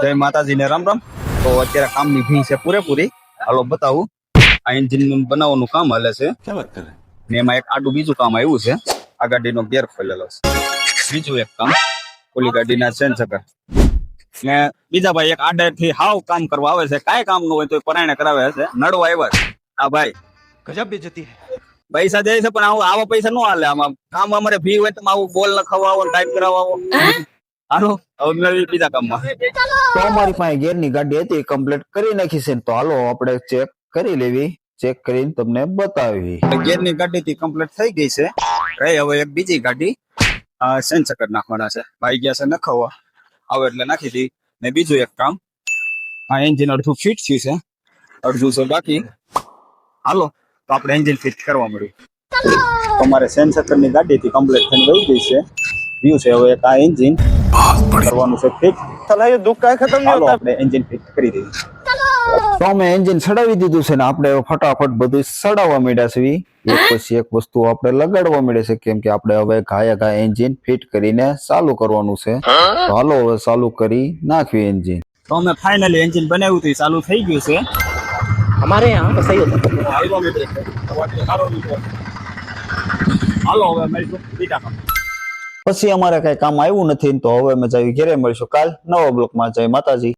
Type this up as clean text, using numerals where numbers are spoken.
જય માતાજી ને રામ રામ। તો અત્યારે કામની ભી છે પૂરેપૂરી। હાલો બતાવું, આ એન્જિન બનાવવાનું કામ હાલે છે ને એમાં એક આડું બીજું કામ આવ્યું છે। આ ગાડીનો ગેર ખોલેલો છે। બીજું એક કામ ઓલી ગાડીના ચેન ચક્કર ને બીજા ભાઈ એક આડેથી હાવ કામ કરવા આવે છે। કાંઈ કામ નું હોય તો પરાયણે કરાવે છે। નડવા આવ્યા છે આ ભાઈ, ગજબ બેइज्जती है। પૈસા દે છે પણ આવા પૈસા નો હાલે। આમાં કામ અમારે ભી હોય તો આવું બોલ લખાવો આવો ટાઈપ કરાવો। હાલો હવે મેળવી બીજા કામમાં। તો અમારી પાસે ગેરની ગાડી હતી, કમ્પ્લીટ કરી નાખી છે। તો હાલો આપણે ચેક કરી લેવી, ચેક કરીને તમને બતાવી। ગેરની ગાડી કમ્પ્લીટ થઈ ગઈ છે। રહી હવે એક બીજી ગાડી સેન ચક્કર નાખવાના છે। ભાઈ ગયા છે નખાવવા, આવે એટલે નાખી દી। ને બીજું એક કામ, આ એન્જિન અડધું ફિટ થયું છે, અડધું છે બાકી। હાલો તો આપણે એન્જિન ફિટ કરવા મળ્યું। અમારે સેન ચક્કરની ગાડી કમ્પ્લીટ થઈને વહી ગઈ છે। વ્યૂ છે હવે એક આ એન્જિન કરવાનું છે ફિટ। साला ये दुख का खत्म नहीं હાલો होता। આપણે એન્જિન ફિટ કરી દઈએ। તો અમે એન્જિન સડાવી દીધું છે ને આપણે ફટાફટ બધું સડાવવા માંડ્યા છે। એક પછી એક વસ્તુ આપણે લગાડવા માંડે છે, કેમ કે આપણે હવે ઘાયા ઘા એન્જિન ફિટ કરીને ચાલુ કરવાનું છે। તો હાલો હવે ચાલુ કરી નાખવી એન્જિન। તો અમે ફાઇનલી એન્જિન બનાવ્યું હતું, ચાલુ થઈ ગયું છે। हमारे यहाँ तो सही होता है। હાલો હવે મળીશું બીજા કામ। પછી અમારે કઈ કામ આવ્યું નથી, તો હવે અમે જઈ ઘરે મળીશું કાલ નવા બ્લોકમાં। જય માતાજી।